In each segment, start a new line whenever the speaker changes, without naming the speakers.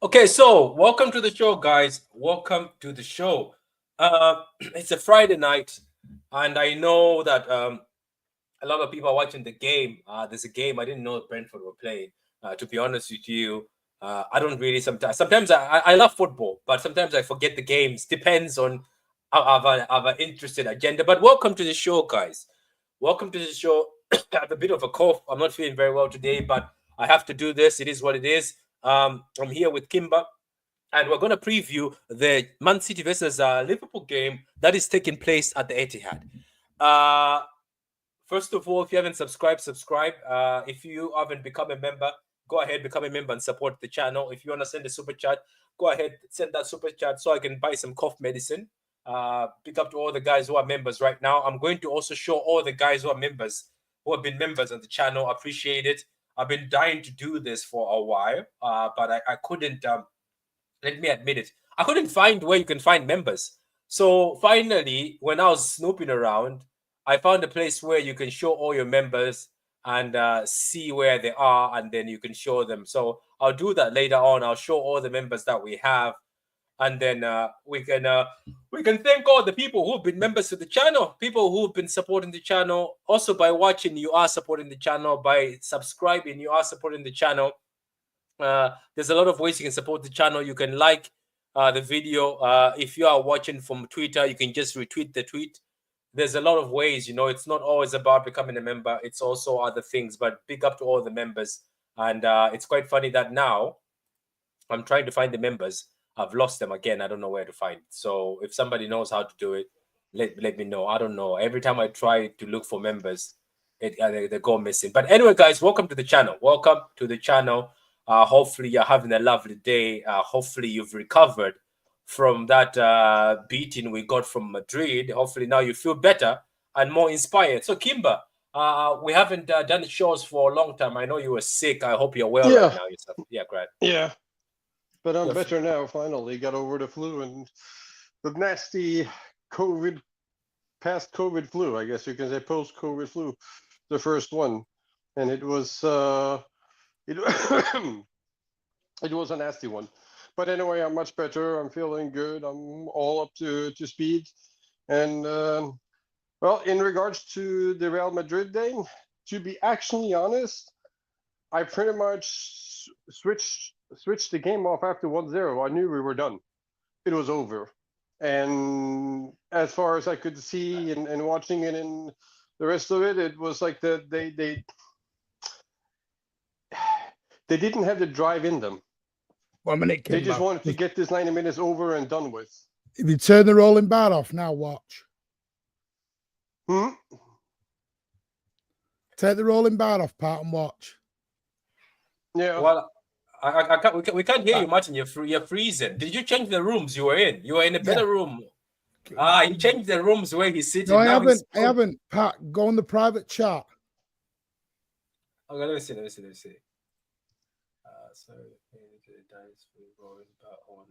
Okay, so welcome to the show, guys. Welcome to the show. It's a Friday night, and I know that a lot of people are watching the game. There's a game I didn't know Brentford were playing. To be honest with you, I don't really sometimes. Sometimes I love football, but sometimes I forget the games. Depends on our interested agenda. But welcome to the show, guys. Welcome to the show. I have a bit of a cough. I'm not feeling very well today, but I have to do this. It is what it is. I'm here with Kimba, and we're going to preview the Man City versus Liverpool game that is taking place at the Etihad. First of all, if you haven't subscribed, subscribe. If you haven't become a member, go ahead, become a member and support the channel. If you want to send a super chat, go ahead, send that super chat so I can buy some cough medicine. Pick up to all the guys who are members right now. I'm going to also show all the guys who are members, who have been members on the channel. Appreciate it. I've been dying to do this for a while, but I couldn't, let me admit it, I couldn't find where you can find members. So finally, when I was snooping around, I found a place where you can show all your members and see where they are, and then you can show them. So I'll do that later on. I'll show all the members that we have, and then we can thank all the people who've been members of the channel, people who've been supporting the channel. Also, by watching, you are supporting the channel. By subscribing, you are supporting the channel. There's a lot of ways you can support the channel. You can like the video. If you are watching from Twitter, you can just retweet the tweet. There's a lot of ways, it's not always about becoming a member. It's also other things, but big up to all the members. And it's quite funny that now I'm trying to find the members. I've lost them again. I don't know where to find. So if somebody knows how to do it, let me know. I don't know. Every time I try to look for members, they go missing. But anyway, guys, welcome to the channel. Welcome to the channel. Hopefully you're having a lovely day. Hopefully you've recovered from that beating we got from Madrid. Hopefully now you feel better and more inspired. So Kimba, we haven't done shows for a long time. I know you were sick. I hope you're well right now yourself. Yeah, great.
Yeah, but I'm better now. Finally got over the flu and the nasty past COVID flu, I guess you can say post-COVID flu, the first one. And it was it it was a nasty one. But anyway, I'm much better. I'm feeling good. I'm all up to speed. And well, in regards to the Real Madrid game, to be actually honest, I pretty much switched the game off after 1-0. I knew we were done. It was over. And as far as I could see and watching it in the rest of it, it was like they didn't have the drive in them.
1 minute.
They just wanted to get this 90 minutes over and done with.
If you turn the rolling bar off now, watch. Take the rolling bar off, Pat, and watch.
Yeah.
Well, I can't, we can't hear you, Martin. You're freezing. Did you change the rooms you were in? You were in a better room. You changed the rooms where he's sitting.
No, I haven't. Pat, go on the private chat.
Okay, let me see. Sorry, dice will go on.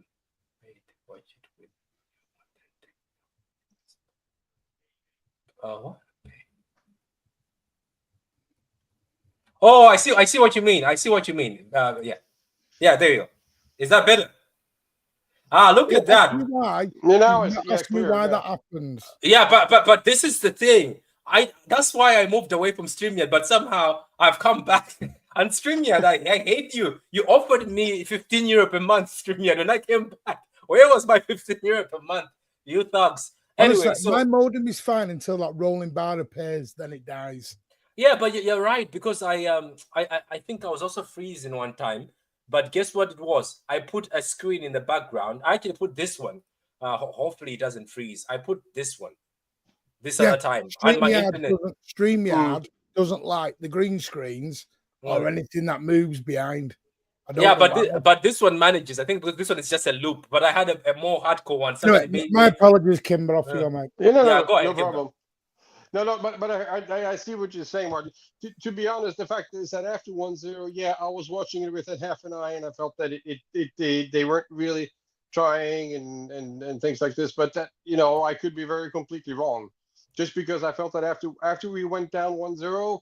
Wait, watch it with. Oh, I see what you mean. Yeah, there you go. Is that better? Look at that.
Why?
Ask me
why that happens.
Yeah, but this is the thing. That's why I moved away from StreamYard, but somehow I've come back. And StreamYard, I hate you. You offered me €15 per month, StreamYard, and I came back. Where was my €15 per month? You thugs. Anyway,
honestly, my modem is fine until that rolling bar appears, then it dies.
Yeah, but you're right, because I think I was also freezing one time. But guess what it was? I put a screen in the background. I actually put this one. Hopefully it doesn't freeze. I put this one. Other time.
StreamYard doesn't like the green screens or anything that moves behind.
But this one manages. I think because this one is just a loop. But I had a more hardcore one.
My apologies, Kimber, off you, mate.
No problem. No, but I see what you're saying, Martin. To be honest, the fact is that after 1-0, yeah, I was watching it with half an eye, and I felt that they weren't really trying and things like this. But that, I could be very completely wrong. Just because I felt that after we went down 1-0,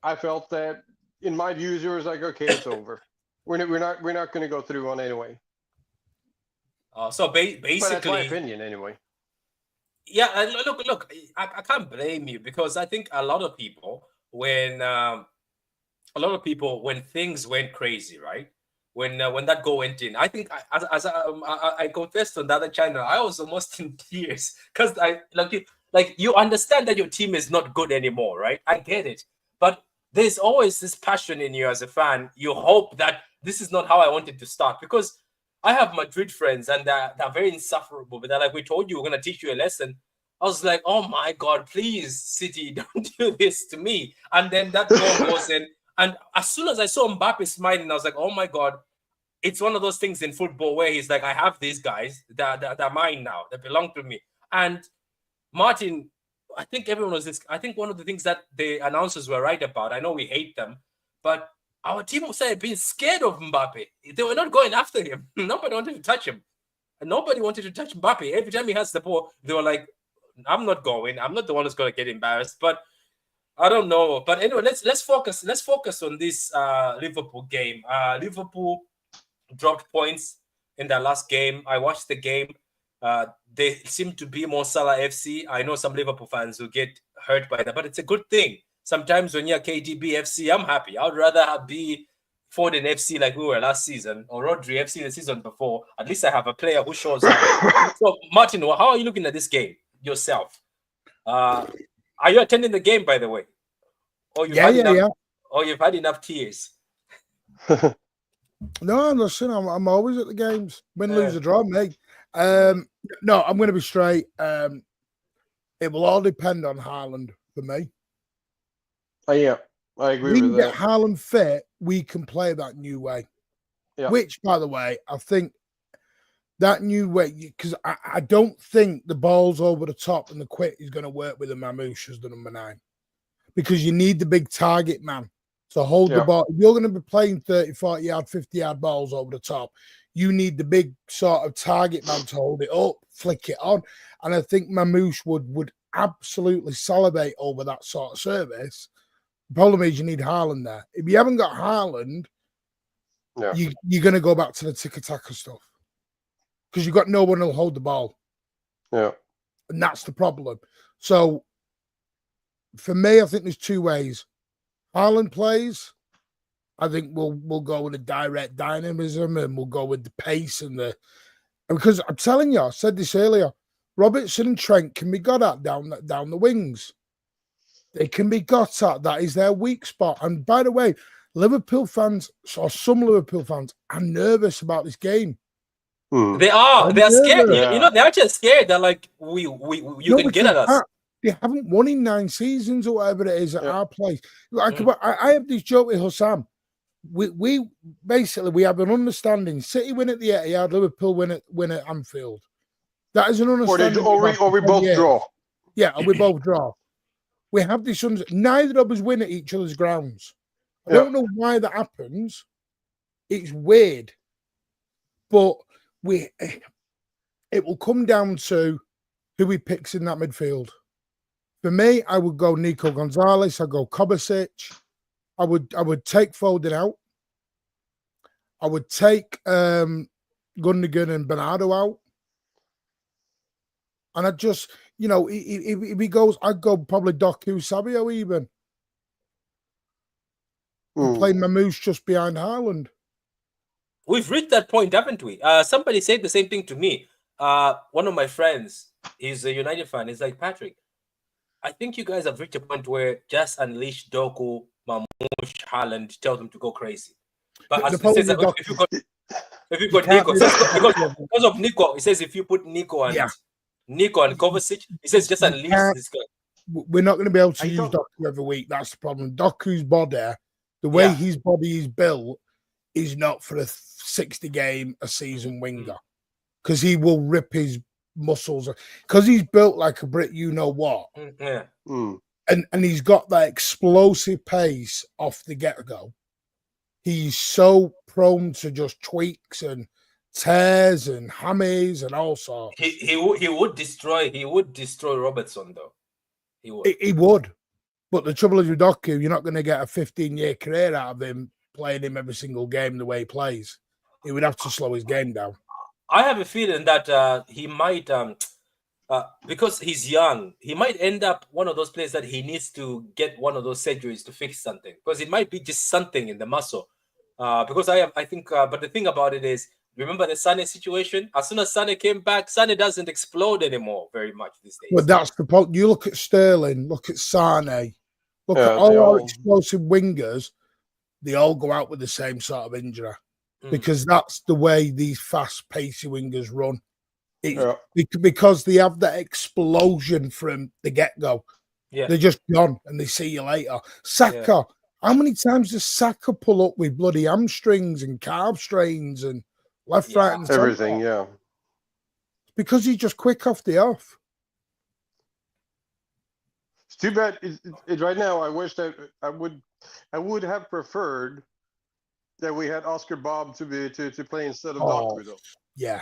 I felt that in my views, it was like, okay, it's over. We're not going to go through on anyway.
So basically,
but that's my opinion anyway.
Yeah, look. I can't blame you, because I think a lot of people when things went crazy, right? When that goal went in, I think as I confessed on the other channel, I was almost in tears, because you understand that your team is not good anymore, right? I get it, but there's always this passion in you as a fan. You hope that this is not how I wanted to start, because I have Madrid friends and they're very insufferable, but they're like, we told you we're going to teach you a lesson. I was like, oh my God, please, City, don't do this to me. And then that goal goes in. And as soon as I saw Mbappe smiling, I was like, oh my God, it's one of those things in football where he's like, I have these guys, they're mine now, they belong to me. And Martin, I think everyone was this. I think one of the things that the announcers were right about, I know we hate them, but our team was being scared of Mbappe. They were not going after him. Nobody wanted to touch him. And nobody wanted to touch Mbappe. Every time he has the ball, they were like, I'm not going. I'm not the one who's going to get embarrassed. But I don't know. But anyway, let's focus. Let's focus on this Liverpool game. Liverpool dropped points in their last game. I watched the game. They seem to be more Salah FC. I know some Liverpool fans who get hurt by that, but it's a good thing. Sometimes when you're KDB FC, I'm happy. I'd rather be Foden FC like we were last season, or Rodri FC the season before. At least I have a player who shows up. So, Martin, how are you looking at this game yourself? Are you attending the game, by the way? Or you've had enough tears?
No, listen, I'm always at the games. Win, lose, or draw, mate. No, I'm going to be straight. It will all depend on Haaland for me.
Yeah, I agree with that.
We can get Haaland fit, we can play that new way. Yeah. Which, by the way, I think that new way, because I don't think the balls over the top and the quick is going to work with the Mamouche as the number 9. Because you need the big target man to hold the ball. If you're going to be playing 30, 40 yard, 50 yard balls over the top, you need the big sort of target man to hold it up, flick it on. And I think Mamouche would absolutely salivate over that sort of service. The problem is you need Haaland there. If you haven't got Haaland, you're going to go back to the tiki-taka stuff because you've got no one who'll hold the ball.
Yeah.
And that's the problem. So, for me, I think there's two ways. Haaland plays. I think we'll go with the direct dynamism and we'll go with the pace because I'm telling you, I said this earlier, Robertson and Trent can be got at down the wings. They can be got at. That is their weak spot. And by the way, Liverpool fans, or some Liverpool fans, are nervous about this game.
They are. They're scared. Yeah. They're just scared. They're like, you can get at us.
They haven't won in 9 seasons or whatever it is at our place. Like, I have this joke with Hussam. We basically have an understanding. City win at the Etihad, Liverpool win at Anfield. That is an understanding.
Or we both draw.
Yeah, or we both draw. We have this. Neither of us win at each other's grounds. I don't know why that happens. It's weird, but it will come down to who he picks in that midfield. For me, I would go Nico Gonzalez. I'd go Kovacic. I would take Foden out. I would take Gundogan and Bernardo out. And I just, if he goes, I'd go probably Doku, Sabio even. Play Mamouche just behind Haaland.
We've reached that point, haven't we? Somebody said the same thing to me. One of my friends, he's a United fan. He's like, Patrick, I think you guys have reached a point where just unleash Doku, Mamouche, Haaland, tell them to go crazy. But as says, if you got Nico, because of Nico, he says if you put Nico and Kovacic, he says just unleash this guy.
We're not going to be able to use Doku every week. That's the problem. Doku's body, the way his body is built, is not for a 60 game a season winger because he will rip his muscles because he's built like a Brit. You know what? And he's got that explosive pace off the get-go. He's so prone to just tweaks and tears and hammies and all sorts.
He would destroy Robertson though.
He would. But the trouble is with Doku, you're not going to get a 15-year career out of him playing him every single game the way he plays. He would have to slow his game down.
I have a feeling that he might because he's young, he might end up one of those players that he needs to get one of those surgeries to fix something because it might be just something in the muscle. Because I think, but the thing about it is, remember the Sane situation? As soon as Sane came back, Sane doesn't explode anymore very much these days.
But that's the point. You look at Sterling, look at Sane, look at all our explosive wingers. They all go out with the same sort of injury because that's the way these fast-paced wingers run. Because they have that explosion from the get-go. Yeah. They're just gone and they see you later. Saka, how many times does Saka pull up with bloody hamstrings and calf strains and left, right, and
everything?
Because he's just quick off the off.
It's too bad. Right now, I wish that I would have preferred that we had Oscar Bob to play instead of Doku.
Yeah.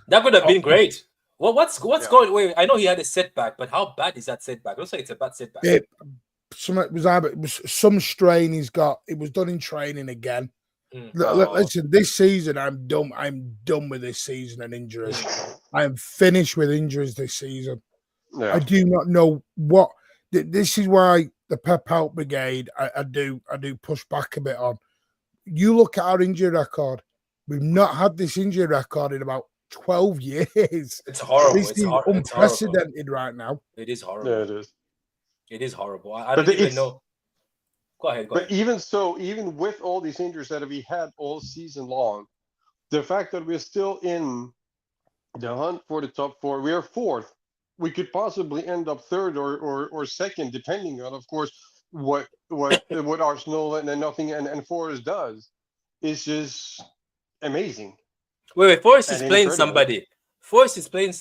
That would have been great. Well, what's going? Wait, I know he had a setback, but how bad is that setback? It looks like it's a bad setback.
It was some strain he's got. It was done in training again. Listen, this season I'm done. I'm done with this season and injuries. I am finished with injuries this season. Yeah. I do not know what. This is why the Pep Out Brigade. I do push back a bit on. You look at our injury record. We've not had this injury record in about 12 years.
It's horrible.
This is unprecedented right now.
It is horrible.
Yeah, it is.
It is horrible. I don't even know. Go ahead.
But even so, even with all these injuries that we had all season long, the fact that we're still in the hunt for the top 4, we are 4th. We could possibly end up 3rd or 2nd, depending on, of course, what Arsenal and nothing and Forest does. It's just amazing.
Wait, Forest is playing somebody. Forest is playing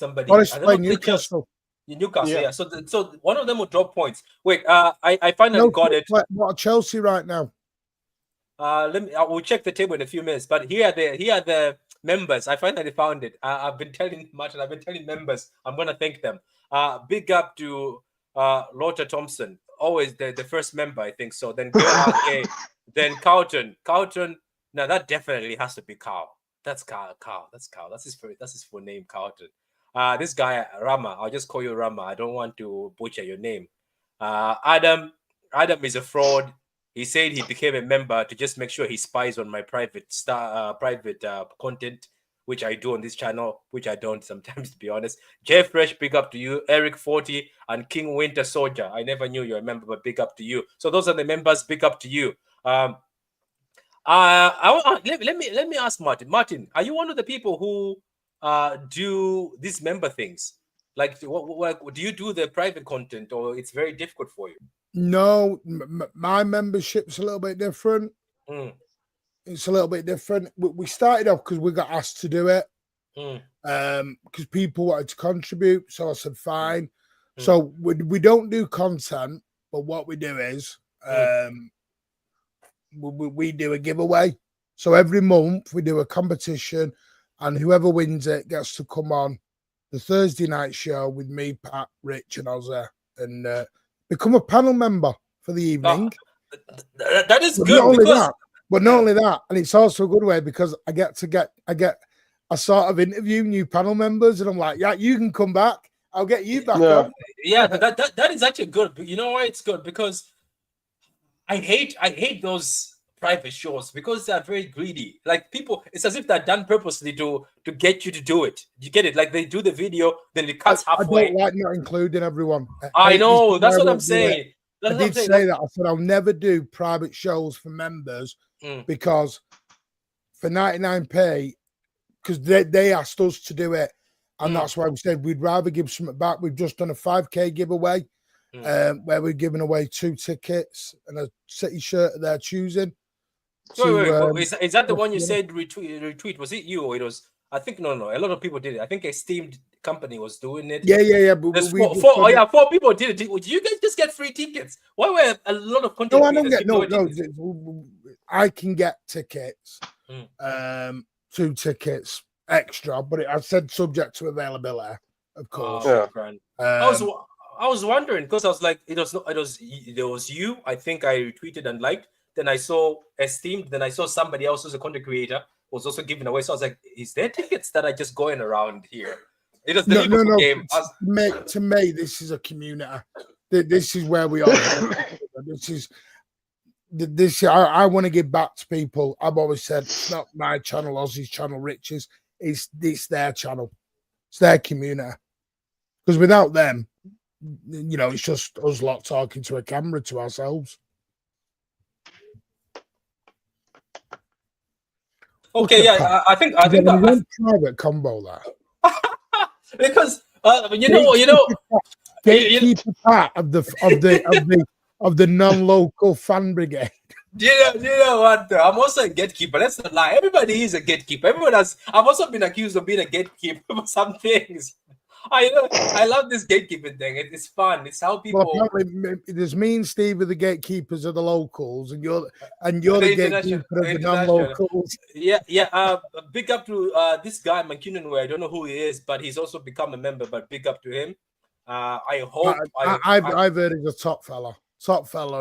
Newcastle.
Newcastle, yeah. So one of them will drop points. Wait, I finally got it.
What Chelsea right now?
I will check the table in a few minutes. But here are the members. I finally found it. I've been telling Martin. I've been telling members. I'm gonna thank them. Big up to Lothar Thompson. always the first member, I think so. Then okay, then Carlton. Now that definitely has to be Carl. That's Carl. That's his full name, Carlton. This guy Rama. I'll just call you Rama. I don't want to butcher your name. Adam is a fraud. He said he became a member to just make sure he spies on my private content, which I do on this channel, which I don't sometimes, to be honest. Jeff Fresh, big up to you. Eric 40 and King Winter Soldier. I never knew you're a member, but big up to you. So those are the members. Big up to you. Let me ask Martin. Martin, are you one of the people who do these member things? Like, what do you do the private content, or it's very difficult for you?
No, my membership's a little bit different. It's a little bit different. We started off because we got asked to do it, because people wanted to contribute. So I said, fine. So we don't do content, but what we do is we do a giveaway. So every month we do a competition, and whoever wins it gets to come on the Thursday night show with me, Pat, Rich, and Ozzy, and become a panel member for the evening.
That is good.
But not only that, and it's also a good way because I get a sort of interview new panel members, and I'm like, yeah, you can come back. I'll get you back on.
Yeah, that is actually good. You know why it's good? Because I hate those private shows because they're very greedy. Like, people, it's as if they're done purposely to get you to do it. You get it? Like, they do the video, then it cuts halfway.
I don't like not including everyone.
I know. That's what I'm saying.
I did say that. I said I'll never do private shows for members because for 99p, because they asked us to do it, and that's why we said we'd rather give something back. We've just done a 5k giveaway where we're giving away 2 tickets and a City shirt of their choosing.
Is that the one you said retweet? Was it you, or it was? I think no. A lot of people did it. I think Esteemed Company was doing it.
Yeah.
But four people did it. Did you guys just get free tickets? Why were a lot of content?
No, I don't get no. I can get tickets, 2 tickets extra, but I said subject to availability, of course.
I was wondering because I was like, it was you. I think I retweeted and liked. Then I saw Esteemed. Then I saw somebody else who's a content creator was also giving away. So I was like, is there tickets that are just going around here? It was the Liverpool game.
To me, this is a community. This is where we are. I want to give back to people. I've always said it's not my channel, Ozzy's channel, Rich's. It's their channel. It's their community. Because without them, it's just us lot talking to a camera to ourselves.
Okay, yeah, I think that
private combo there.
Because
gatekeeper part of the non-local fan brigade.
You know what? I'm also a gatekeeper. That's a lie. Everybody is a gatekeeper. I've also been accused of being a gatekeeper for some things. I love this gatekeeping thing. It's fun. It's how people.
Well, apparently, there's me and Steve are the gatekeepers of the locals, and you're the gatekeeper of the non-locals.
Yeah. Big up to this guy McKinnon. I don't know who he is, but he's also become a member. But big up to him. I hope.
I've heard he's a top fella,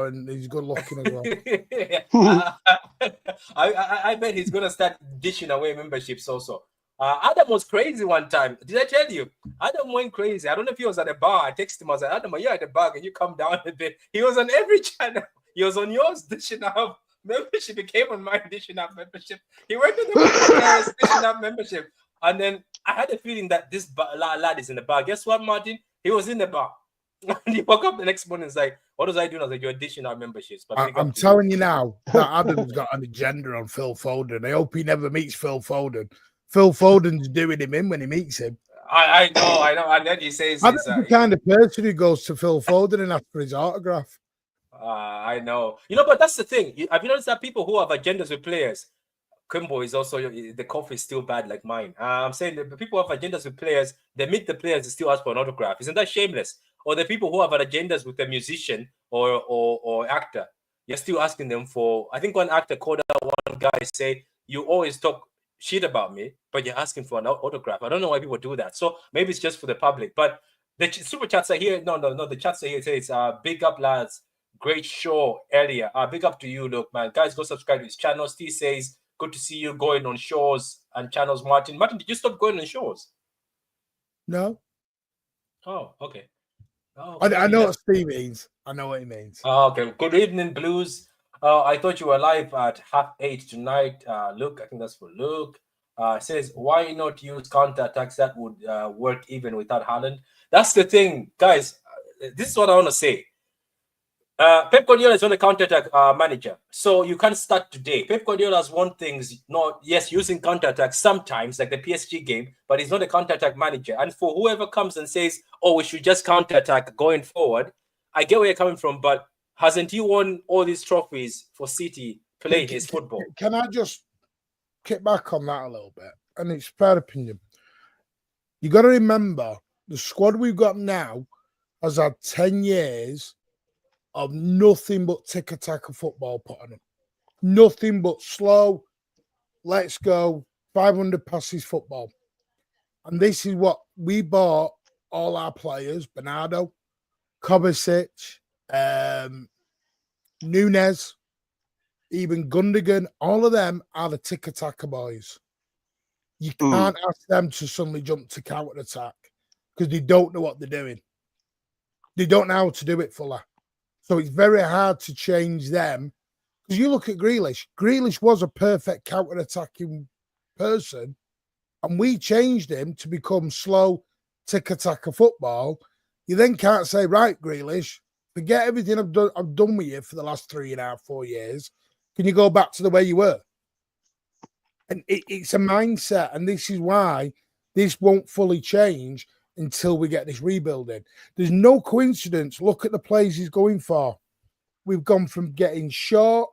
and he's good looking as well.
I bet he's gonna start dishing away memberships also. Adam was crazy one time. Did I tell you? Adam went crazy. I don't know if he was at a bar. I texted him. I was like, Adam, are you at the bar? Can you come down a bit? He was on every channel. He was on yours dishing out membership. He came on mine dishing out membership. He went to the dishing out membership. And then I had a feeling that this lad is in the bar. Guess what, Martin? He was in the bar. And he woke up the next morning and was like, what was I doing? I was like, you're dishing out memberships. But
I'm telling you now that Adam's got an agenda on Phil Foden. I hope he never meets Phil Foden. Phil Foden's doing him in when he meets him.
I know. And then he says,
I'm the kind of person who goes to Phil Foden and asks for his autograph.
I know. But that's the thing. Have you noticed that people who have agendas with players, Kimbo is also, the coffee is still bad like mine. I'm saying that the people who have agendas with players, they meet the players and still ask for an autograph. Isn't that shameless? Or the people who have agendas with a musician or actor, you're still asking them for. I think one actor called out one guy say, you always talk shit about me, but you're asking for an autograph. I don't know why people do that. So maybe it's just for the public. But the super chats are here. No. The chats are here. It says, big up, lads. Great show earlier. Big up to you, look, man. Guys, go subscribe to his channel. Steve says, good to see you going on shows and channels, Martin. Martin, did you stop going on shows?
No.
Oh, okay. Oh,
I know what Steve means. I know what he means.
Okay. Good evening, Blues. I thought you were live at 8:30 tonight. Luke, I think that's for Luke. Says, why not use counter attacks that would work even without Haaland? That's the thing, guys. This is what I want to say. Pep Guardiola is not a counter-attack manager, so you can't start today. Pep Guardiola has won things, using counter-attack sometimes, like the PSG game, but he's not a counter-attack manager. And for whoever comes and says, oh, we should just counter-attack going forward, I get where you're coming from, but hasn't he won all these trophies for City playing his football?
Can I just kick back on that a little bit? And it's fair opinion. You got to remember, the squad we've got now has had 10 years of nothing but tick-a-tack of football put on them. Nothing but slow, let's go, 500 passes football. And this is what we bought all our players, Bernardo, Kovacic, Nunes, even Gundogan, all of them are the tick-a-tacker boys. You can't ask them to suddenly jump to counter-attack because they don't know what they're doing. They don't know how to do it fully. So it's very hard to change them. Because you look at Grealish. Grealish was a perfect counter-attacking person, and we changed him to become slow, tick-a-tacker football. You then can't say, right, Grealish, forget everything I've done with you for the last 3.5, 4 years. Can you go back to the way you were? And it's a mindset, and this is why this won't fully change until we get this rebuilding. There's no coincidence. Look at the plays he's going for. We've gone from getting short,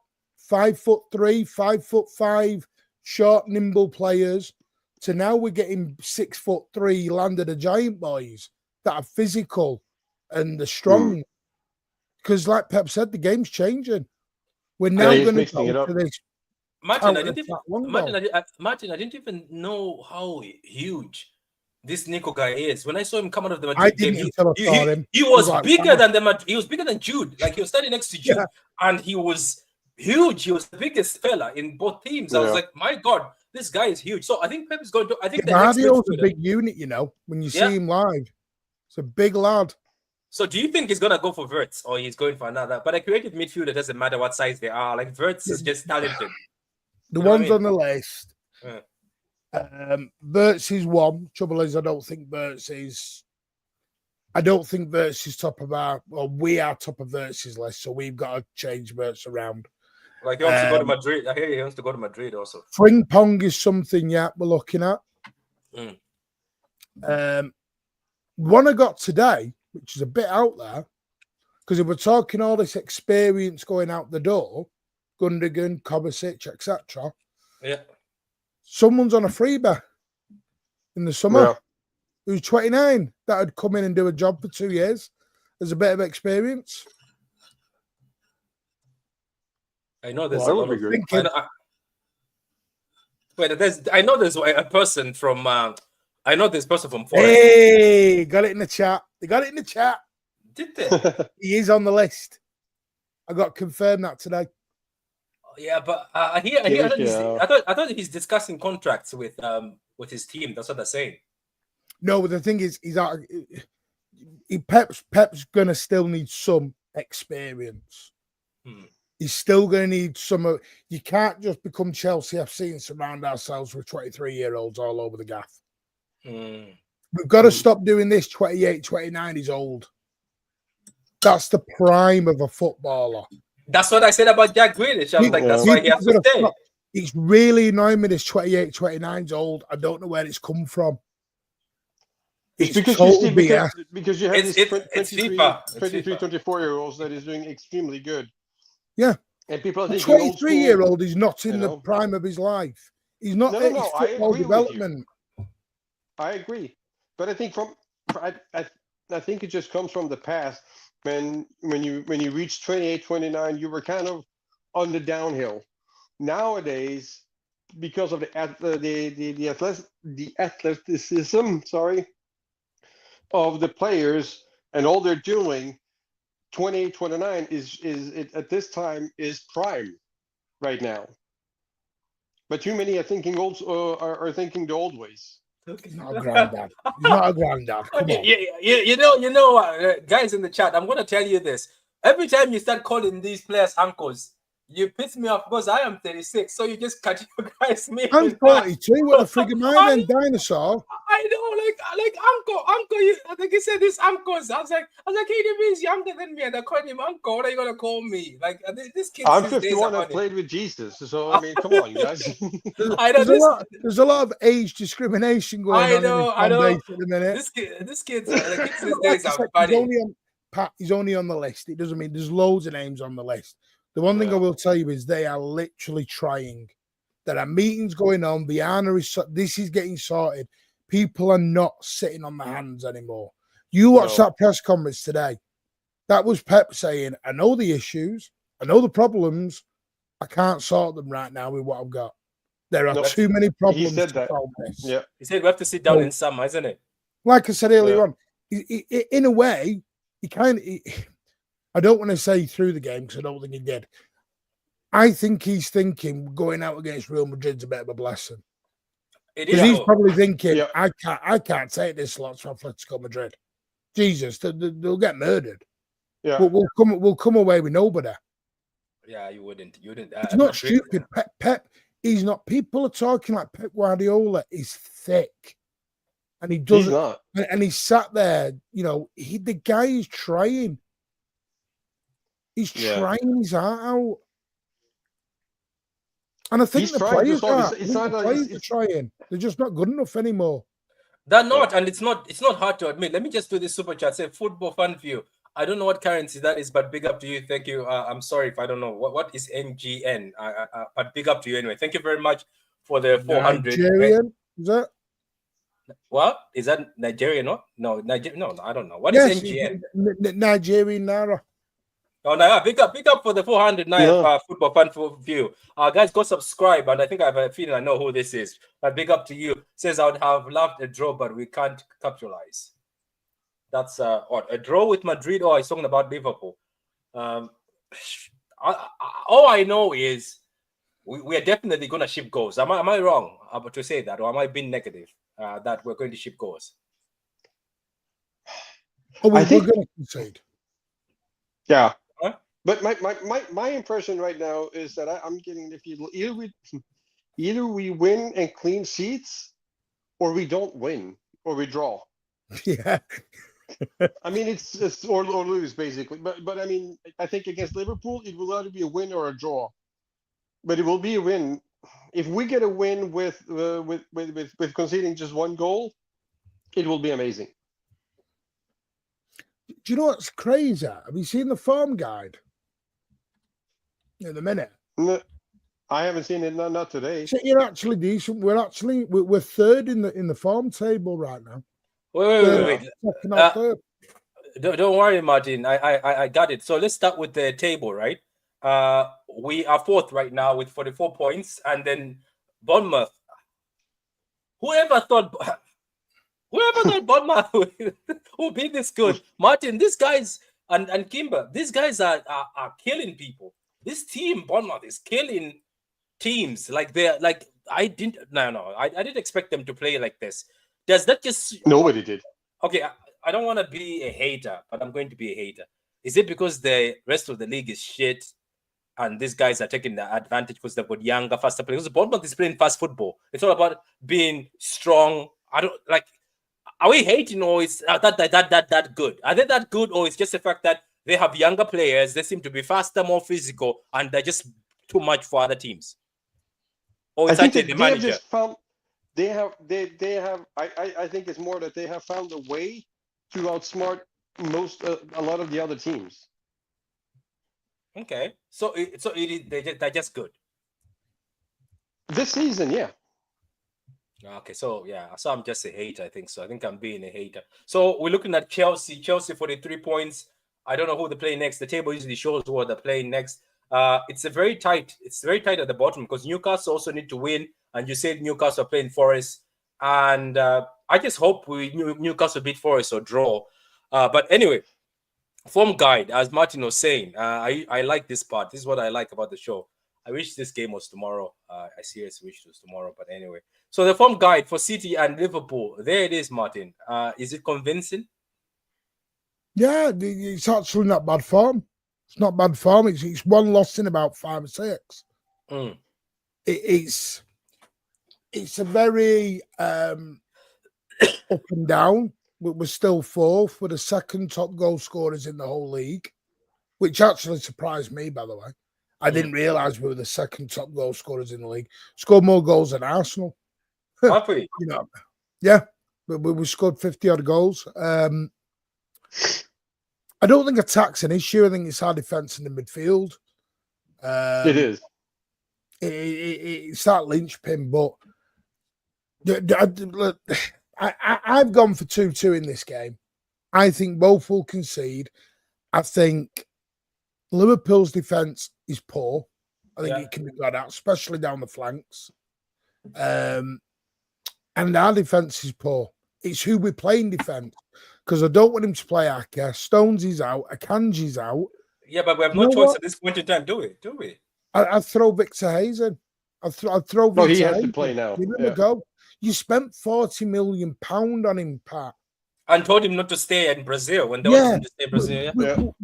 5'3", 5'5", short, nimble players to now we're getting 6'3", Land of the Giant boys that are physical and the strong. Because like Pep said, the game's changing. We're now going to go to this.
Martin, I didn't even know how huge this Nico guy is. When I saw him come out of the Madrid game, he was like, bigger than he was bigger than Jude. Like he was standing next to Jude, and he was huge. He was the biggest fella in both teams. I was like, my God, this guy is huge. So I think Pep is going to. I think
Gvardio's a big unit. When you see him live, it's a big lad.
So do you think he's gonna go for Wirtz or he's going for another? But a creative midfielder doesn't matter what size they are. Like Wirtz is just talented.
The ones on the list. Wirtz is one. Trouble is, I don't think Wirtz is top of we are top of Wirtz's list, so we've got to change Wirtz around.
Like he wants to go to Madrid. I hear he wants to go to Madrid also.
Fring Pong is something, we're looking at. One I got today, which is a bit out there, because if we're talking all this experience going out the door, Gundogan, Kovacic, etc.
Yeah.
Someone's on a freebie in the summer who's 29 that would come in and do a job for 2 years as a bit of experience.
I know there's a lot of I know there's a person from I know this person from Forest.
Hey, got it in the chat. They got it in the chat.
Did they?
He is on the list. I got confirmed that today.
Yeah, but I thought he's discussing contracts with his team. That's what they're saying.
No, but the thing is, Pep's gonna still need some experience. He's still gonna need some. You can't just become Chelsea FC and surround ourselves with 23-year-olds all over the gaff. We've got to stop doing this. 28, 29 is old. That's the prime of a footballer.
That's what I said about Jack Grealish. I was like, that's why he has to stay.
It's really annoying me. This 28, 29 is old. I don't know where it's come from.
It's because you have these 23, 24-year-olds that is doing extremely good.
Yeah.
And people are
thinking 23-year-old is not in the prime of his life. He's not in his football development.
I agree. But I think I think it just comes from the past. When you reach 28, 29, you were kind of on the downhill. Nowadays, because of the athleticism, of the players and all they're doing, 28, 29 is it at this time is prime right now. But too many are thinking are thinking the old ways.
He's not a granddad. He's not a granddad. Come on.
You know what, guys in the chat, I'm gonna tell you this. Every time you start calling these players uncles, you piss me off because I am 36. So you just cut your guys me.
I'm 42. What the frig am I then, dinosaur?
I know, like uncle. I think he said this uncles. I was like, he means younger than me, and I called him uncle. What are you gonna call me? Like this kid.
I'm 51. I played with Jesus, so I mean, come on, guys.
I know
there's a lot of age discrimination going on. I know. At the minute.
This kid's the kids these days are funny.
He's only on the list. It doesn't mean there's loads of names on the list. The one thing I will tell you is they are literally trying. There are meetings going on. This is getting sorted. People are not sitting on their hands anymore. You watch that press conference today. That was Pep saying, I know the issues. I know the problems. I can't sort them right now with what I've got. There are too many problems.
He said that.
Yeah. He said we have to sit down in summer, isn't it?
Like I said earlier on, in a way, he kind of... I don't want to say through the game because I don't think he did. I think he's thinking going out against Real Madrid's a bit of a blessing. Because he's probably thinking, I can't take this lot to Atletico Madrid. Jesus, they'll get murdered.
Yeah,
but we'll come away with nobody.
Yeah, you wouldn't.
It's not stupid. Pep, he's not. People are talking like Pep Guardiola is thick, and he doesn't. He's not. And he sat there. You know, the guy is trying. He's trying his heart out. And I think the players are trying. They're just not good enough anymore.
They're not, and it's not hard to admit. Let me just do this super chat. Say football fan view. I don't know what currency that is, but big up to you. Thank you. I'm sorry if I don't know what is NGN. But big up to you anyway. Thank you very much for the 400.
Nigerian, is that?
What is that? Nigerian? No, Nigeria. No, I don't know. What is NGN?
Nigerian naira.
Oh, no, big up for the 400 football fan view. Guys, go subscribe, and I think I have a feeling I know who this is. But big up to you. Says I would have loved a draw, but we can't capitalize. That's a draw with Madrid. Or he's talking about Liverpool. All I know is we are definitely going to ship goals. Am I wrong to say that, or am I being negative that we're going to ship goals?
I think we're going to concede.
Yeah. But my impression right now is that I'm getting the feel either we win and clean sheets, or we don't win, or we draw.
Yeah.
I mean, it's or lose basically. But I mean, I think against Liverpool, it will either be a win or a draw. But it will be a win if we get a win with conceding just one goal. It will be amazing.
Do you know what's crazy? Have you seen the form guide? In the minute.
No, I haven't seen it. Not today.
So you're actually decent. We're third in the form table right now.
Wait. Don't worry, Martin. I got it. So let's start with the table, right? We are fourth right now with 44 points, and then Bournemouth. Whoever thought Bournemouth would be this good? Martin, these guys and Kimber, these guys are killing people. This team, Bournemouth, is killing teams. Like I didn't expect them to play like this. Does that just
nobody did?
Okay, I don't want to be a hater, but I'm going to be a hater. Is it because the rest of the league is shit and these guys are taking the advantage because they've got younger, faster players? Because Bournemouth is playing fast football. It's all about being strong. I don't like. Are we hating, or is that good? Are they that good, or it's just the fact that they have younger players? They seem to be faster, more physical, and they're just too much for other teams. Or it's actually the manager.
I think it's more that they have found a way to outsmart a lot of the other teams.
Okay, so they're just good.
This season, yeah.
Okay, so I'm just a hater. I think so. I think I'm being a hater. So we're looking at Chelsea. Chelsea 43 points. I don't know who they play next. The table usually shows who they're playing next. It's very tight at the bottom because Newcastle also need to win. And you said Newcastle are playing Forest, and I just hope Newcastle beat Forest or draw. But anyway, Form guide, as Martin was saying. I like this part. This is what I like about the show. I wish this game was tomorrow. I seriously wish it was tomorrow. But anyway, so the form guide for City and Liverpool. There it is, Martin. Is it convincing?
Yeah, it's actually not bad form. It's not bad form. It's one loss in about 5 or 6. It's a very up and down. We're still fourth. We're the second top goal scorers in the whole league, which actually surprised me, by the way. I didn't realise we were the second top goal scorers in the league. Scored more goals than Arsenal.
Have we?
Yeah. We scored 50-odd goals. I don't think attack's an issue. I think it's our defence in the midfield.
It is.
It's that linchpin, but I've gone for 2-2 in this game. I think both will concede. I think Liverpool's defence is poor. I think it can be got at, especially down the flanks. And our defence is poor. It's who we play in defence. Because I don't want him to play Ake. Stones is out. Akanji's out.
Yeah, but we have no choice at this point in time, do we?
I'd throw Victor Hayes in. I'd throw Victor
Hayes. He has
to
play now.
Give him a go. You spent £40 million on him, Pat.
And told him not to stay in Brazil when they wanted him to stay in Brazil.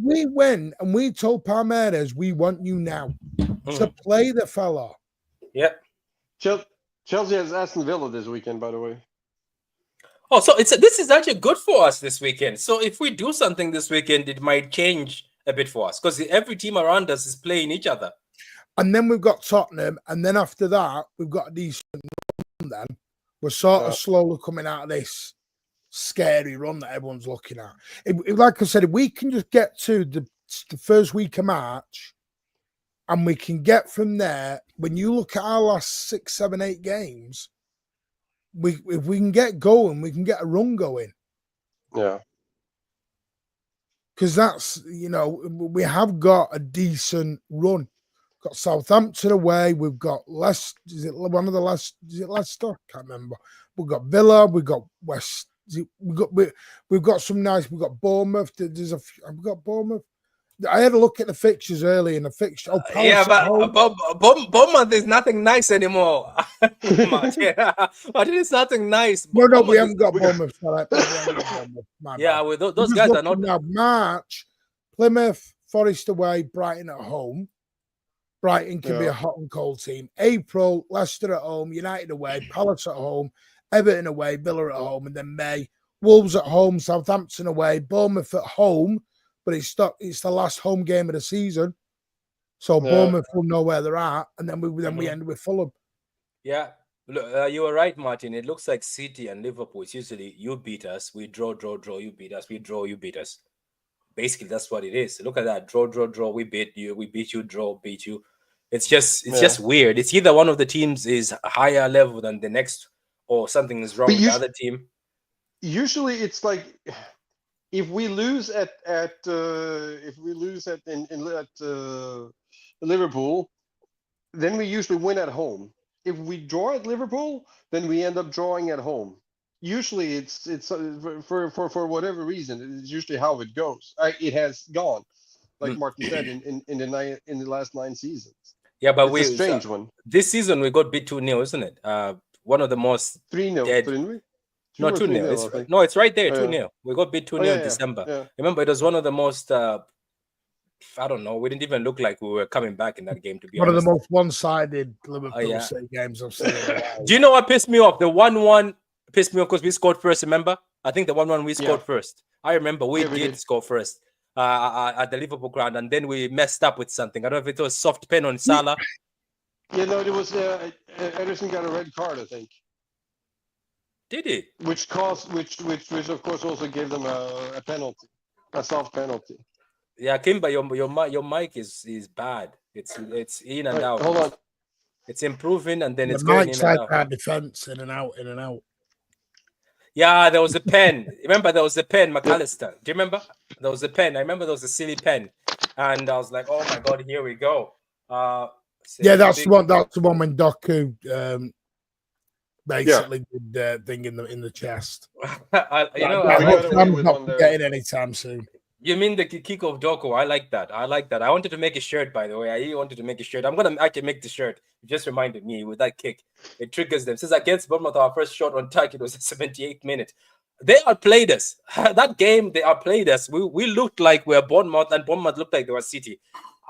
We went and we told Palmeiras, we want you now to play the fella.
Yeah.
Chelsea has Aston Villa this weekend, by the way.
Oh, so this is actually good for us this weekend. So if we do something this weekend, it might change a bit for us because every team around us is playing each other.
And then we've got Tottenham, and then after that, we've got a decent run then. We're sort of slowly coming out of this scary run that everyone's looking at. Like I said, if we can just get to the first week of March, and we can get from there, when you look at our last 6, 7, 8 games, if we can get going, we can get a run going.
Yeah.
Because that's, we have got a decent run. Got Southampton away. We've got Leicester. Is it one of the Leicester? Is it Leicester? Can't remember. We've got Villa. We've got West. We've got some nice. We've got Bournemouth. We've got Bournemouth. I had a look at the fixtures early in the fixture.
Bournemouth is nothing nice anymore. But it's nothing nice.
No, we haven't got Bournemouth.
Those guys are not.
Now, March, Plymouth, Forest away, Brighton at home. Brighton can be a hot and cold team. April, Leicester at home, United away, Palace at home, Everton away, Villa at home, and then May, Wolves at home, Southampton away, Bournemouth at home. But it's the last home game of the season, so Bournemouth will know where they're at, and then we end with Fulham.
Yeah, look, you were right, Martin. It looks like City and Liverpool. It's usually you beat us, we draw. You beat us, we draw. You beat us. Basically, that's what it is. Look at that: draw. We beat you, draw, beat you. It's just weird. It's either one of the teams is higher level than the next, or something is wrong with the other team.
Usually, it's like. If we lose at Liverpool, then we usually win at home. If we draw at Liverpool, then we end up drawing at home. Usually, it's for whatever reason, it's usually how it goes. It has gone, like Martin said, in the last 9 seasons.
Yeah, but
it's a strange one.
This season we got beat 2-0, isn't it? One of the most
3-0, didn't we?
No, 2-0. It's right there, 2-0. We got beat 2-0 in December. Yeah. Remember, it was one of the most, I don't know, we didn't even look like we were coming back in that game, to be honest.
One of the most one-sided Liverpool City games I've seen.
Do you know what pissed me off? The 1-1 pissed me off because we scored first, remember? I think the 1-1 we scored first. I remember we did score first at the Liverpool ground, and then we messed up with something. I don't know if it was soft pen on Salah.
Yeah, no, it was Ederson got a red card, I think.
Did he?
Which of course also gave them a penalty, a soft penalty.
Yeah, Kimba, your mic is bad. It's in and out.
Hold on.
It's improving and then it's going in and out.
Our defense in and out.
Yeah, there was a pen. Remember, there was a pen, McAllister. Do you remember? There was a pen. I remember there was a silly pen, and I was like, "Oh my god, here we go."
That's the one. That's the one when Doku basically did the thing in the chest.
I'm
not getting anytime soon.
You mean the kick of Doko? I like that. I like that. I wanted to make a shirt, by the way. I really wanted to make a shirt. I'm gonna actually make the shirt. You just reminded me with that kick. It triggers them. Since against Bournemouth, our first shot on target was the 78th minute. They outplayed us. That game, they outplayed us. We looked like we were Bournemouth, and Bournemouth looked like they were City.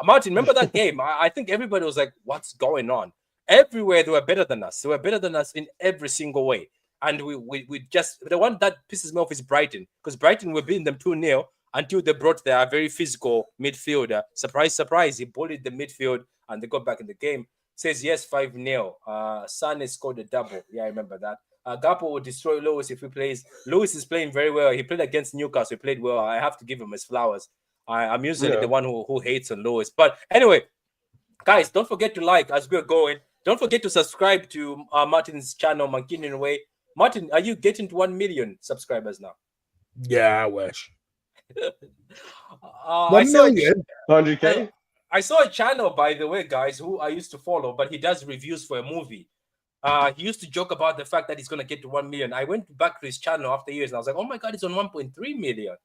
Martin, remember that game? I think everybody was like, "What's going on?" Everywhere they were better than us. They were better than us in every single way. And we just, the one that pisses me off is Brighton, because Brighton were beating them 2-0 until they brought their very physical midfielder. Surprise, surprise, he bullied the midfield and they got back in the game. Says yes, 5-0. Sane scored a double. Yeah, I remember that. Gapo will destroy Lewis if he plays. Lewis is playing very well. He played against Newcastle. He played well. I have to give him his flowers. I'm usually the one who hates on Lewis. But anyway, guys, don't forget to like as we're going. Don't forget to subscribe to Martin's channel, Mankinian Way. Martin, are you getting to 1 million subscribers now?
Yeah, I wish.
1 million? 100K?
I saw a channel, by the way, guys, who I used to follow, but he does reviews for a movie. He used to joke about the fact that he's going to get to 1 million. I went back to his channel after years, and I was like, oh my God, he's on 1.3 million.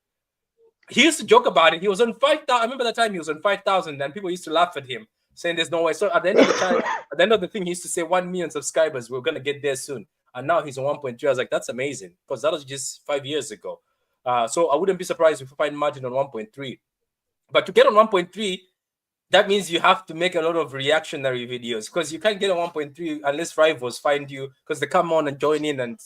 He used to joke about it. He was on 5,000. I remember that time he was on 5,000, and people used to laugh at him, saying there's no way. So at the end of the channel, at the end of the thing, he used to say 1 million subscribers. We're going to get there soon. And now he's on 1.3. I was like, that's amazing, because that was just 5 years ago. So I wouldn't be surprised if we find Martin on 1.3. But to get on 1.3, that means you have to make a lot of reactionary videos, because you can't get on 1.3 unless rivals find you, because they come on and join in and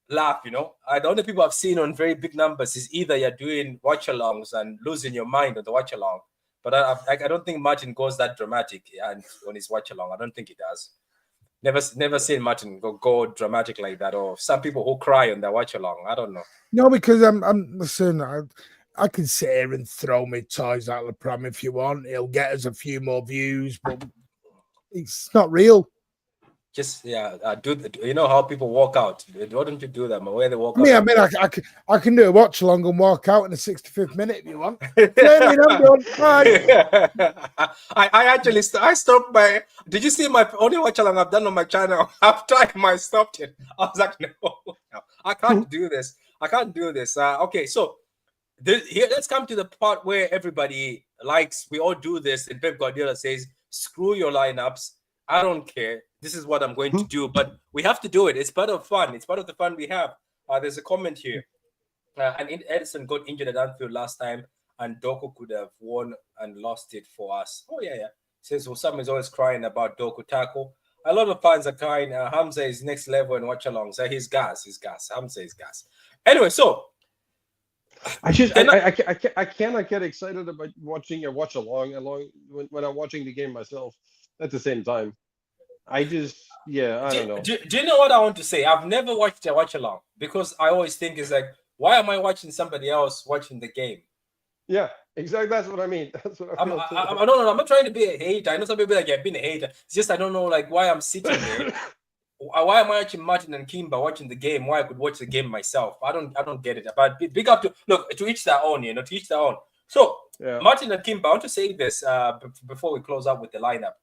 laugh, you know. The only people I've seen on very big numbers is either you're doing watch-alongs and losing your mind on the watch-along. But I don't think Martin goes that dramatic and on his watch-along. I don't think he does. Never seen Martin go dramatic like that, or some people who cry on their watch along. I don't know.
No, because listen, I can sit here and throw me toys out of the pram if you want. It'll get us a few more views, but it's not real.
Just you know how people walk out? Why don't you do that, man? Where they walk
out? I can do a watch along and walk out in the 65th minute if you want. I
stopped by. Did you see my only watch along I've done on my channel? After I stopped it, I was like, no, I can't do this. I can't do this. Okay, so here, let's come to the part where everybody likes. We all do this, and Pep Guardiola says, "Screw your lineups. I don't care. This is what I'm going to do." But we have to do it. It's part of fun. It's part of the fun we have. There's a comment here. And Edison got injured at Anfield last time, and Doku could have won and lost it for us. Oh, yeah. Says Osama is always crying about Doku tackle. A lot of fans are crying. Hamza is next level and watch along. So he's gas. Hamza is gas. Anyway, so
I cannot get excited about watching a watch along when I'm watching the game myself at the same time. I don't know.
Do you know what I want to say? I've never watched a watch along, because I always think it's like, why am I watching somebody else watching the game?
Yeah, exactly. That's what I mean. That's what I feel.
I'm not trying to be a hater. I know some people like, I've been a hater. It's just I don't know like why I'm sitting there. Why am I watching Martin and Kimba watching the game? Why I could watch the game myself? I don't get it. But big up to each their own, to each their own. So Martin and Kimba, I want to say this before we close up with the lineup.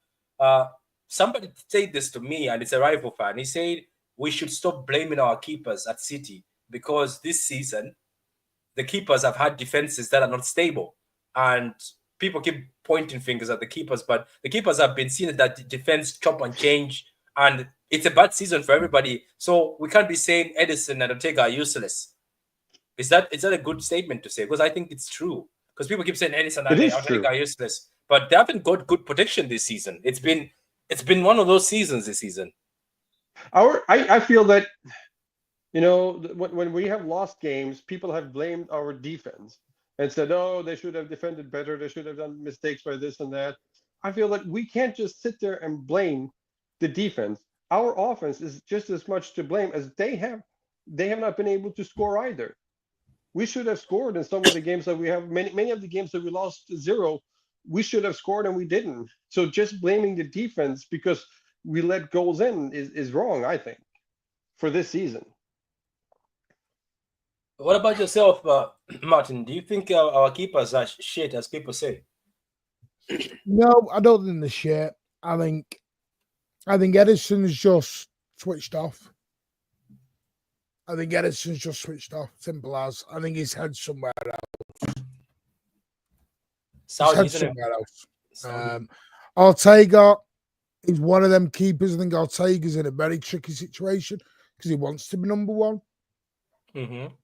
Somebody said this to me, and it's a rival fan. He said we should stop blaming our keepers at City, because this season the keepers have had defenses that are not stable, and people keep pointing fingers at the keepers, but the keepers have been seen that defense chop and change, and it's a bad season for everybody. So we can't be saying Edison and Ortega are useless. Is that a good statement to say? Because I think it's true. Because people keep saying Edison and Ortega are useless, but they haven't got good protection this season. It's been one of those seasons this season.
I feel that, when we have lost games, people have blamed our defense and said, oh, they should have defended better. They should have done mistakes by this and that. I feel like we can't just sit there and blame the defense. Our offense is just as much to blame as they have. They have not been able to score either. We should have scored in some of the games that we have. Many of the games that we lost 0, we should have scored and we didn't. So just blaming the defense because we let goals in is wrong, I think, for this season.
What about yourself, Martin? Do you think our keepers are shit, as people say?
No, I don't think they're shit. I think Edison's just switched off. Simple as. I think his head's somewhere else.
Saudi,
head
isn't it?
somewhere else.
Saudi.
Ortega is one of them keepers. I think Ortega's in a very tricky situation because he wants to be number one.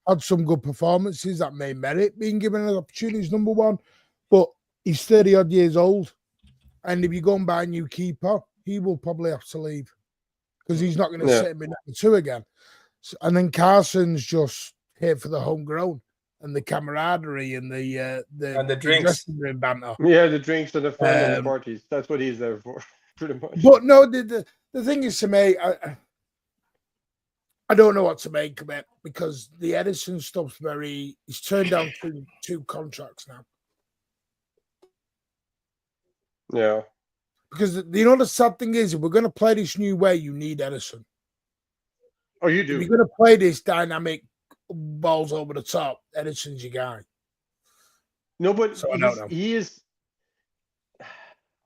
Had some good performances that may merit being given an opportunity as number one, but he's 30 odd years old. And if you go and buy a new keeper, he will probably have to leave because he's not going to sit him in number two again. So, and then Carson's just here for the homegrown and the camaraderie and the
drinks,
dressing room banter.
Yeah, the drinks and the fun and the parties. That's what he's there for, pretty much.
But no, the thing is, to me, I don't know what to make of it because the Edison stuff's very. He's turned down two contracts now.
Yeah.
Because the sad thing is, if we're going to play this new way, you need Edison.
Oh, you do.
If you're going to play this dynamic balls over the top, Edison's your guy.
No, but
so
he is.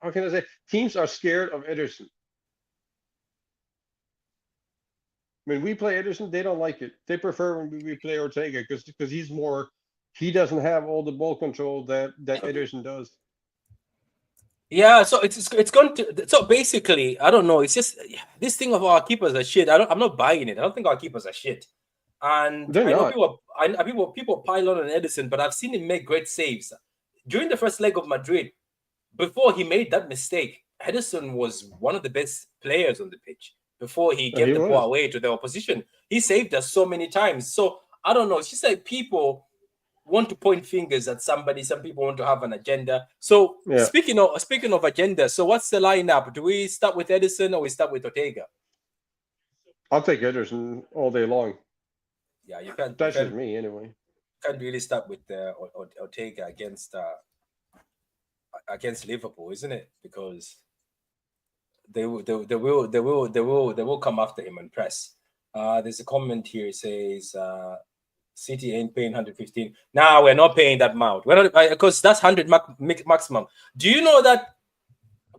How can I say? Teams are scared of Edison. When we play Edison, they don't like it. They prefer when we play Ortega because he's more. He doesn't have all the ball control that Edison does.
Yeah, so it's going to. So basically, I don't know. It's just this thing of our keepers are shit. I'm not buying it. I don't think our keepers are shit. And
they're not.
People pile on Edison, but I've seen him make great saves during the first leg of Madrid. Before he made that mistake, Edison was one of the best players on the pitch. Before he gave the ball away to the opposition, he saved us so many times. So I don't know. It's just like people want to point fingers at somebody. Some people want to have an agenda. So speaking of agenda, so what's the lineup? Do we start with Edison or we start with Ortega?
I'll take Edison all day long.
Yeah, you can't.
That's just me anyway.
Can't really start with Ortega against Liverpool, isn't it? Because they will come after him and press. There's a comment here. It says City ain't paying 115. Nah, we're not paying that amount. We're not, because that's 100 maximum. Do you know that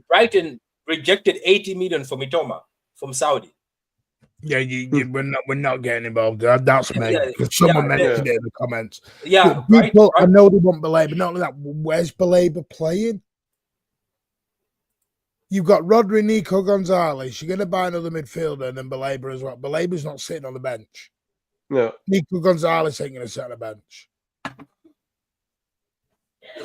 Brighton rejected 80 million for Mitoma from Saudi?
Yeah, we're not getting involved. That's me. Because someone mentioned it in the comments.
Yeah,
people, I know they want Baleba, but not only that. Where's Baleba playing? You've got Rodri, Nico Gonzalez. You're going to buy another midfielder and then Baleba as well. Baleba's not sitting on the bench.
No.
Nico Gonzalez ain't going to sit on the bench.